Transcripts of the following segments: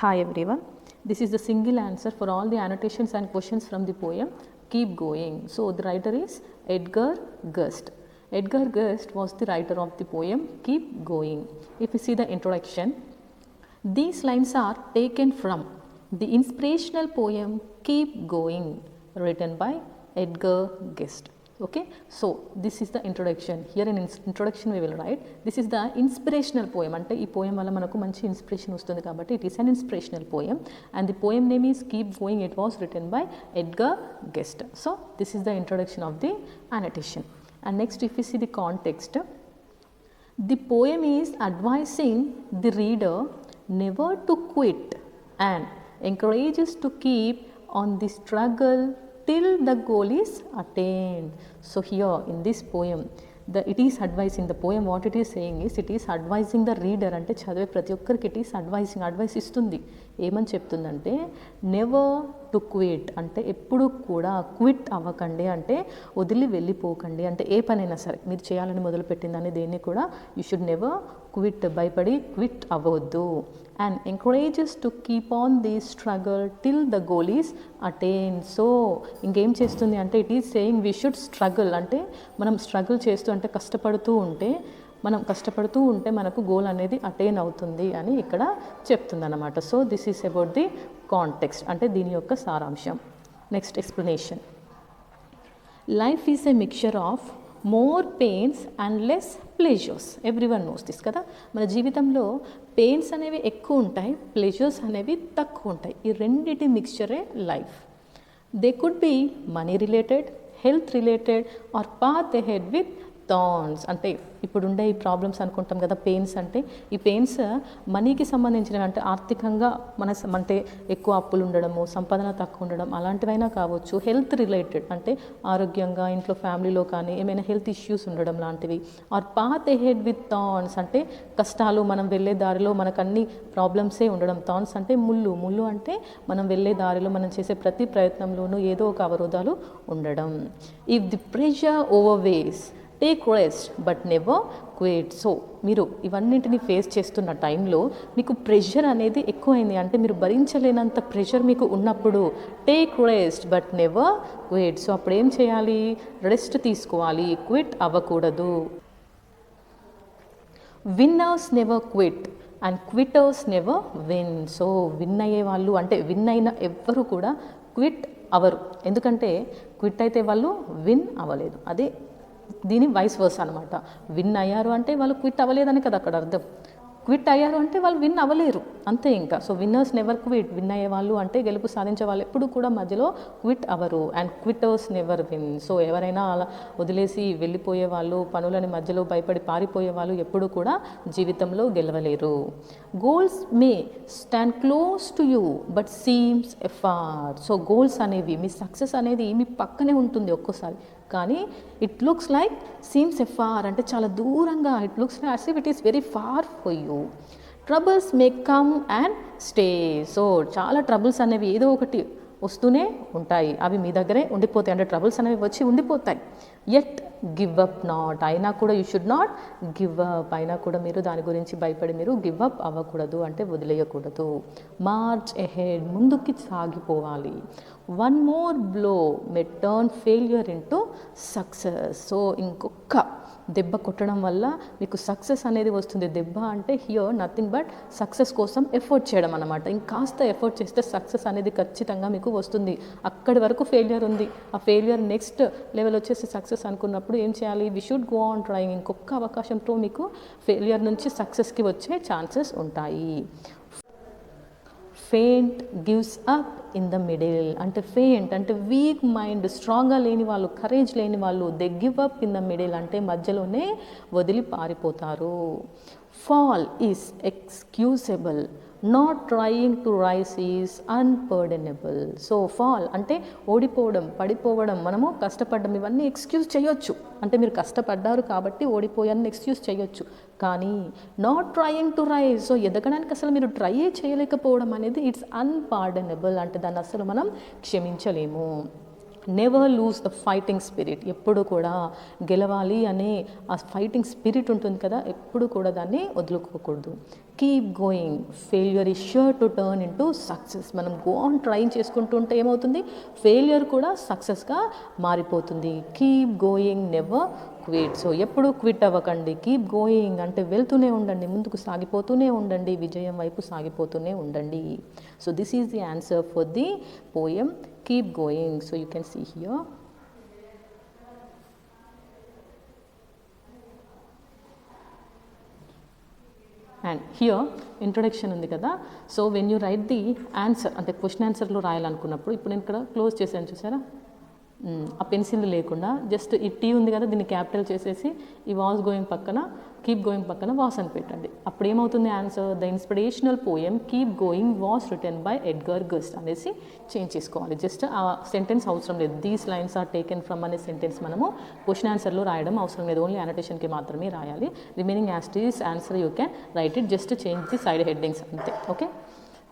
Hi everyone, this is the single answer for all the annotations and questions from the poem Keep Going. So the writer is Edgar Guest. Edgar Guest was the writer of the poem Keep Going. If you see the introduction, these lines are taken from the inspirational poem Keep Going, written by Edgar Guest. Okay, so this is the introduction. Here in introduction we will write, this is the inspirational poem. Ante ee poem valla manaku manchi inspiration vastundi kabatti it is an inspirational poem, and the poem name is Keep Going. It was written by Edgar Guest. So this is the introduction of the annotation. And next, if we see the context, the poem is advising the reader never to quit and encourages to keep on the struggle till the goal is attained. So here in this poem, it is advising, the poem what it is saying is, it is advising the reader, అంటే చదివే ప్రతి ఒక్కరికి it is advising, advice ఇస్తుంది. ఏమని చెప్తుందంటే, never to quit, అంటే ఎప్పుడు కూడా క్విట్ అవ్వకండి, అంటే వదిలి వెళ్ళిపోకండి. అంటే ఏ పనైనా సరే మీరు చేయాలని మొదలుపెట్టిందని దేన్ని కూడా యూ షుడ్ నెవర్ క్విట్, భయపడి క్విట్ అవ్వద్దు. And encourages to keep on the struggle till the goal is attain. So ఇంకేం చేస్తుంది అంటే, it is saying we should struggle, అంటే మనం స్ట్రగుల్ చేస్తూ, అంటే కష్టపడుతూ ఉంటే మనకు గోల్ అనేది అటైన్ అవుతుంది అని ఇక్కడ చెప్తుంది అన్నమాట. So this is about the context, అంటే దీని యొక్క సారాంశం. Next explanation. Life is a mixture of more pains and less pleasures. Everyone knows this కదా. మన జీవితంలో పెయిన్స్ అనేవి ఎక్కువ ఉంటాయి, ప్లెజర్స్ అనేవి తక్కువ ఉంటాయి. ఈ రెండిటి మిక్చరే life. They could be money related, health related, or path ahead with thorns. అంటే ఇప్పుడుండే ఈ ప్రాబ్లమ్స్ అనుకుంటాం కదా పెయిన్స్ అంటే, ఈ పెయిన్స్ మనీకి సంబంధించినవి, అంటే ఆర్థికంగా అంటే ఎక్కువ అప్పులు ఉండడము, సంపాదన తక్కువ ఉండడం, అలాంటివైనా కావచ్చు. హెల్త్ రిలేటెడ్, అంటే ఆరోగ్యంగా ఇంట్లో ఫ్యామిలీలో కానీ ఏమైనా హెల్త్ ఇష్యూస్ ఉండడం లాంటివి. Our path ahead with thorns, అంటే కష్టాలు, మనం వెళ్ళే దారిలో మనకు అన్ని ప్రాబ్లమ్సే ఉండడం. థార్న్స్ అంటే ముళ్ళు అంటే మనం వెళ్ళే దారిలో మనం చేసే ప్రతి ప్రయత్నంలోనూ ఏదో ఒక అవరోధాలు ఉండడం. If the pressure overweighs take rest but never quit. So మీరు ఇవన్నింటినీ ఫేస్ చేస్తున్న టైంలో మీకు ప్రెషర్ అనేది ఎక్కువైంది, అంటే మీరు భరించలేనంత ప్రెషర్ మీకు ఉన్నప్పుడు take rest but never quit. So అప్పుడు ఏం చేయాలి? రెస్ట్ తీసుకోవాలి, క్విట్ అవ్వకూడదు. Winners never quit and quitters never win. So win అయ్యే వాళ్ళు, అంటే విన్ అయిన ఎవ్వరు కూడా క్విట్ అవ్వరు, ఎందుకంటే క్విట్ అయితే వాళ్ళు విన్ అవ్వలేదు. అదే దీని వైస్ వర్స్ అనమాట. విన్ అయ్యారు అంటే వాళ్ళు క్విట్ అవ్వలేదని కదా అక్కడ అర్థం. క్విట్ అయ్యారు అంటే వాళ్ళు విన్ అవ్వలేరు, అంతే ఇంకా. So winners never quit, win అయ్యే వాళ్ళు అంటే గెలుపు సాధించే వాళ్ళు ఎప్పుడు కూడా మధ్యలో క్విట్ అవ్వరు. And quitters never win. So ఎవరైనా అలా వదిలేసి వెళ్ళిపోయే వాళ్ళు, పనులని మధ్యలో భయపడి పారిపోయే వాళ్ళు ఎప్పుడు కూడా జీవితంలో గెలవలేరు. Goals may stand close to you but seems afar. So goals అనేవి, మీ సక్సెస్ అనేది మీ పక్కనే ఉంటుంది ఒక్కోసారి, కానీ it looks like seems afar, అంటే చాలా దూరంగా. It looks like as if it is very far for you. Troubles may come and stay. So చాలా ట్రబుల్స్ అనేవి ఏదో ఒకటి వస్తూనే ఉంటాయి, అవి మీ దగ్గరే ఉండిపోతాయి, అంటే ట్రబుల్స్ అనేవి వచ్చి ఉండిపోతాయి. ఎట్ గివ్ అప్ నాట్, అయినా కూడా you should not give up, అయినా కూడా మీరు దాని గురించి భయపడి మీరు గివ్ అప్ అవ్వకూడదు, అంటే వదిలేయకూడదు. మార్చ్ ఎహెడ్, ముందుకి సాగిపోవాలి. One more blow may turn failure into success. So ఇంకొక దెబ్బ కొట్టడం వల్ల మీకు సక్సెస్ అనేది వస్తుంది. దెబ్బ అంటే హియర్ నథింగ్ బట్ సక్సెస్ కోసం ఎఫర్ట్ చేయడం అనమాట. ఇంకాస్త ఎఫర్ట్ చేస్తే సక్సెస్ అనేది ఖచ్చితంగా మీకు వస్తుంది. అక్కడి వరకు ఫెయిల్యూర్ ఉంది, ఆ ఫెయిల్యూర్ నెక్స్ట్ లెవెల్ వచ్చేసి సక్సెస్ అనుకున్నప్పుడు ఏం చేయాలి? We should go on trying. ఇంకొక అవకాశంతో మీకు ఫెయిల్యూర్ నుంచి సక్సెస్కి వచ్చే ఛాన్సెస్ ఉంటాయి. Faint gives up in the middle, అంటే ఫెయింట్ అంటే వీక్ మైండ్, స్ట్రాంగ్గా లేని వాళ్ళు, కరేజ్ లేని వాళ్ళు, they give up in the middle, అంటే మధ్యలోనే వదిలి పారిపోతారు. Fall is excusable, not trying to rise is unpardonable. So fall అంటే ఓడిపోవడం, పడిపోవడం, మనము కష్టపడ్డం, ఇవన్నీ ఎక్స్క్యూజ్ చేయొచ్చు, అంటే మీరు కష్టపడ్డారు కాబట్టి ఓడిపోయాలని ఎక్స్క్యూజ్ చేయొచ్చు. కానీ not trying to rise, so ఎదగడానికి అసలు మీరు ట్రై చేయలేకపోవడం అనేది ఇట్స్ అన్పార్డనబుల్, అంటే దాన్ని అసలు మనం క్షమించలేము. Never lose the fighting spirit, ఎప్పుడు కూడా గెలవాలి అనే ఆ ఫైటింగ్ స్పిరిట్ ఉంటుంది కదా, ఎప్పుడు కూడా దాన్ని వదులుకోకూడదు. Keep going, failure is sure to turn into success. మనం గో ఆన్ ట్రైన్ చేసుకుంటూ ఉంటే ఏమవుతుంది, ఫెయిల్యూర్ కూడా సక్సెస్గా మారిపోతుంది. Keep going, never quit. So ఎప్పుడు క్విట్ అవ్వకండి, కీప్ గోయింగ్ అంటే వెళ్తూనే ఉండండి, ముందుకు సాగిపోతూనే ఉండండి, విజయం వైపు సాగిపోతూనే ఉండండి. So this is the answer for the poem Keep Going. So you can see here. And here introduction ఉంది కదా, so when you right the answer అంటే క్వశ్చన్ ఆన్సర్లో రాయాలనుకున్నప్పుడు, ఇప్పుడు నేను ఇక్కడ క్లోజ్ చేశాను చూసారా, ఆ పెన్సిల్ లేకుండా జస్ట్ ఈ టీ ఉంది కదా, దీన్ని క్యాపిటల్ చేసేసి ఈ వాస్ గోయింగ్ పక్కన కీప్ గోయింగ్ పక్కన వాస్ అని పెట్టండి. అప్పుడు ఏమవుతుంది answer, the inspirational poem keep going was written by Edgar Guest అనేసి చేంజ్ చేసుకోవాలి. జస్ట్ ఆ సెంటెన్స్ అవసరం లేదు, these lines are taken from అనే సెంటెన్స్ మనము క్వశ్చన్ ఆన్సర్లో రాయడం అవసరం లేదు, ఓన్లీ అనోటేషన్కి మాత్రమే రాయాలి. Remaining as it is answer you can write it, just change the side headings అంతే. Okay,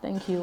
thank you.